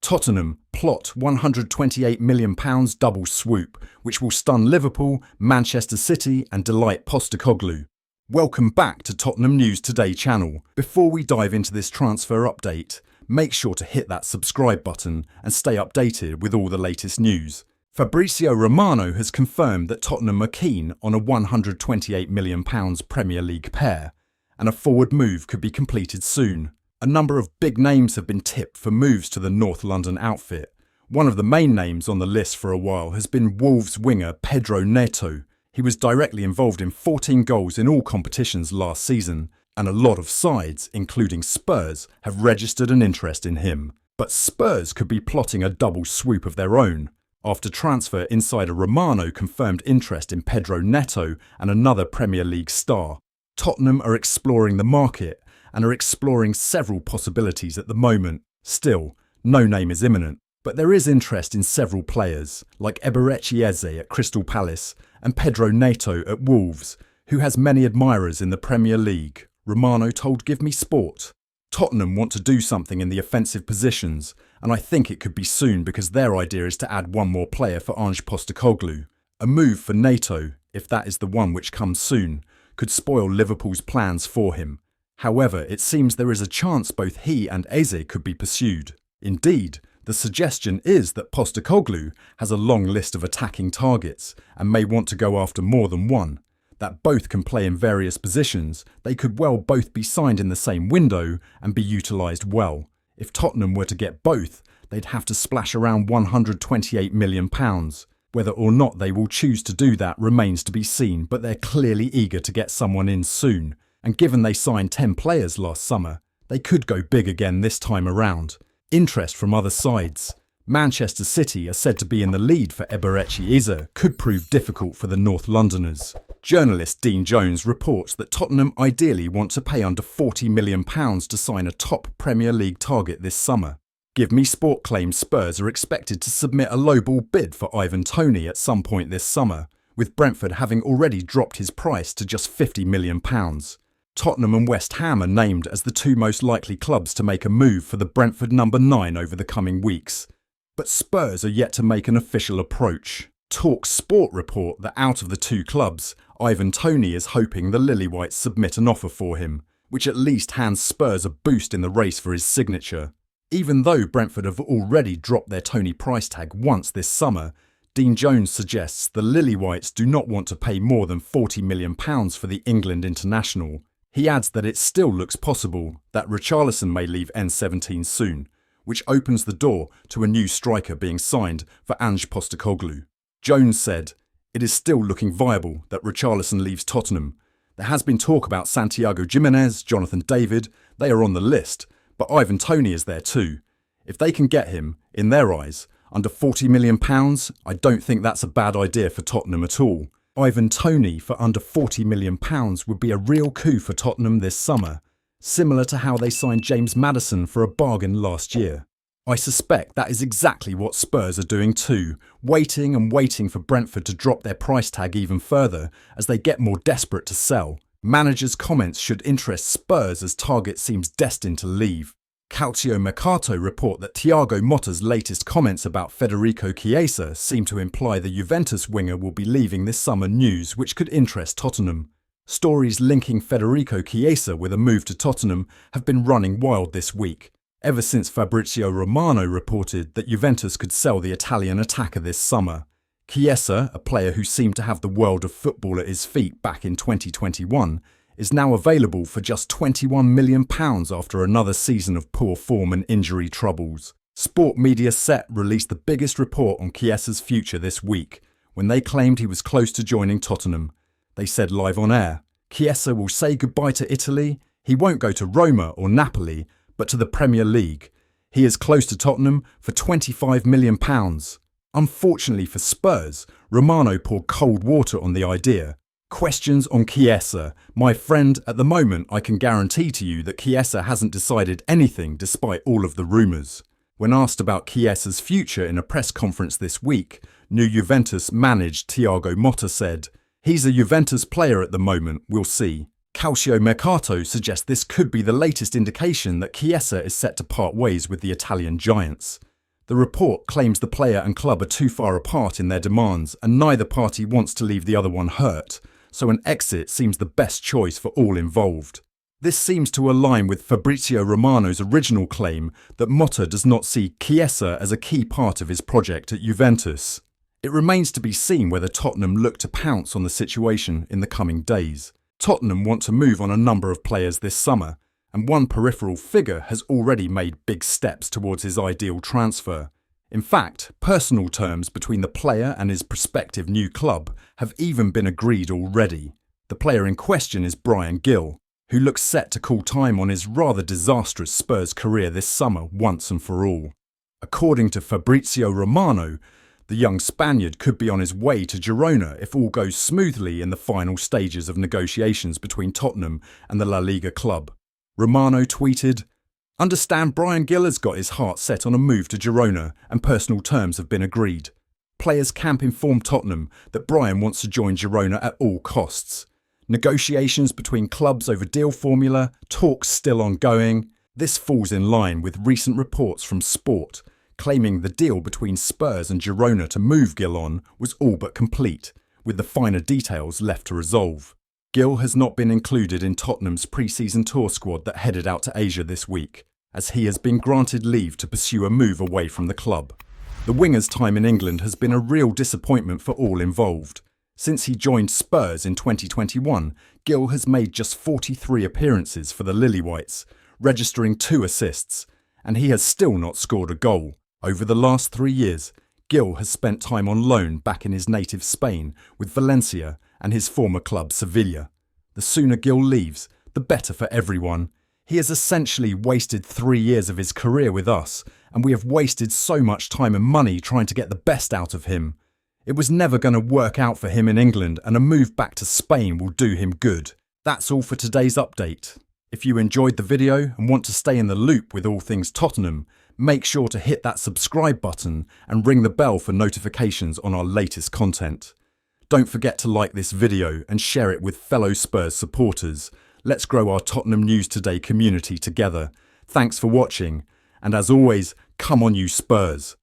Tottenham plot £128 million double swoop, which will stun Liverpool, Manchester City and delight Postecoglou. Welcome back to Tottenham News Today channel. Before we dive into this transfer update, make sure to hit that subscribe button and stay updated with all the latest news. Fabrizio Romano has confirmed that Tottenham are keen on a £128 million Premier League pair, and a forward move could be completed soon. A number of big names have been tipped for moves to the North London outfit. One of the main names on the list for a while has been Wolves winger Pedro Neto. He was directly involved in 14 goals in all competitions last season, and a lot of sides, including Spurs, have registered an interest in him. But Spurs could be plotting a double swoop of their own, after transfer insider Romano confirmed interest in Pedro Neto and another Premier League star. Tottenham are exploring the market and are exploring several possibilities at the moment. Still, no name is imminent, but there is interest in several players, like Eberechi Eze at Crystal Palace and Pedro Neto at Wolves, who has many admirers in the Premier League, Romano told Give Me Sport. Tottenham want to do something in the offensive positions, and I think it could be soon because their idea is to add one more player for Postecoglou. A move for Neto, if that is the one which comes soon, could spoil Liverpool's plans for him. However, it seems there is a chance both he and Eze could be pursued. Indeed, the suggestion is that Postecoglou has a long list of attacking targets and may want to go after more than one. That both can play in various positions, they could well both be signed in the same window and be utilised well. If Tottenham were to get both, they'd have to splash around £128 million. Whether or not they will choose to do that remains to be seen, but they're clearly eager to get someone in soon. And given they signed 10 players last summer, they could go big again this time around. Interest from other sides. Manchester City are said to be in the lead for Eberechi Eze, could prove difficult for the North Londoners. Journalist Dean Jones reports that Tottenham ideally want to pay under £40 million to sign a top Premier League target this summer. Give Me Sport claims Spurs are expected to submit a lowball bid for Ivan Toney at some point this summer, with Brentford having already dropped his price to just £50 million. Tottenham and West Ham are named as the two most likely clubs to make a move for the Brentford number 9 over the coming weeks. But Spurs are yet to make an official approach. Talk Sport report that out of the two clubs, Ivan Toney is hoping the Lilywhites submit an offer for him, which at least hands Spurs a boost in the race for his signature. Even though Brentford have already dropped their Toney price tag once this summer, Dean Jones suggests the Lilywhites do not want to pay more than £40 million for the England international. He adds that it still looks possible that Richarlison may leave N17 soon, which opens the door to a new striker being signed for Postecoglou. Jones said, "It is still looking viable that Richarlison leaves Tottenham. There has been talk about Santiago Gimenez, Jonathan David, they are on the list, but Ivan Toney is there too. If they can get him, in their eyes, under £40 million, I don't think that's a bad idea for Tottenham at all. Ivan Toney for under £40 million would be a real coup for Tottenham this summer, similar to how they signed James Maddison for a bargain last year. I suspect that is exactly what Spurs are doing too, waiting and waiting for Brentford to drop their price tag even further as they get more desperate to sell. Manager's comments should interest Spurs as target seems destined to leave. Calcio Mercato report that Thiago Motta's latest comments about Federico Chiesa seem to imply the Juventus winger will be leaving this summer news, which could interest Tottenham. Stories linking Federico Chiesa with a move to Tottenham have been running wild this week, ever since Fabrizio Romano reported that Juventus could sell the Italian attacker this summer. Chiesa, a player who seemed to have the world of football at his feet back in 2021, is now available for just £21 million after another season of poor form and injury troubles. Sport Media Set released the biggest report on Chiesa's future this week, when they claimed he was close to joining Tottenham. They said live on air, Chiesa will say goodbye to Italy, he won't go to Roma or Napoli, but to the Premier League. He is close to Tottenham for £25 million. Unfortunately for Spurs, Romano poured cold water on the idea. Questions on Chiesa. My friend, at the moment I can guarantee to you that Chiesa hasn't decided anything despite all of the rumours. When asked about Chiesa's future in a press conference this week, new Juventus managed Thiago Motta said, "He's a Juventus player at the moment, we'll see." Calcio Mercato suggests this could be the latest indication that Chiesa is set to part ways with the Italian giants. The report claims the player and club are too far apart in their demands and neither party wants to leave the other one hurt, so an exit seems the best choice for all involved. This seems to align with Fabrizio Romano's original claim that Motta does not see Chiesa as a key part of his project at Juventus. It remains to be seen whether Tottenham look to pounce on the situation in the coming days. Tottenham want to move on a number of players this summer, and one peripheral figure has already made big steps towards his ideal transfer. In fact, personal terms between the player and his prospective new club have even been agreed already. The player in question is Bryan Gil, who looks set to call time on his rather disastrous Spurs career this summer once and for all. According to Fabrizio Romano, the young Spaniard could be on his way to Girona if all goes smoothly in the final stages of negotiations between Tottenham and the La Liga club. Romano tweeted, "Understand Bryan Gil has got his heart set on a move to Girona and personal terms have been agreed. Players camp informed Tottenham that Bryan wants to join Girona at all costs. Negotiations between clubs over deal formula, talks still ongoing. This falls in line with recent reports from Sport, claiming the deal between Spurs and Girona to move Gil on was all but complete, with the finer details left to resolve. Gil has not been included in Tottenham's pre-season tour squad that headed out to Asia this week, as he has been granted leave to pursue a move away from the club. The winger's time in England has been a real disappointment for all involved. Since he joined Spurs in 2021, Gil has made just 43 appearances for the Lily-Whites, registering 2 assists, and he has still not scored a goal. Over the last 3 years, Gil has spent time on loan back in his native Spain with Valencia and his former club Sevilla. The sooner Gil leaves, the better for everyone. He has essentially wasted 3 years of his career with us, and we have wasted so much time and money trying to get the best out of him. It was never going to work out for him in England, and a move back to Spain will do him good. That's all for today's update. If you enjoyed the video and want to stay in the loop with all things Tottenham, make sure to hit that subscribe button and ring the bell for notifications on our latest content. Don't forget to like this video and share it with fellow Spurs supporters. Let's grow our Tottenham News Today community together. Thanks for watching, and as always, come on you Spurs!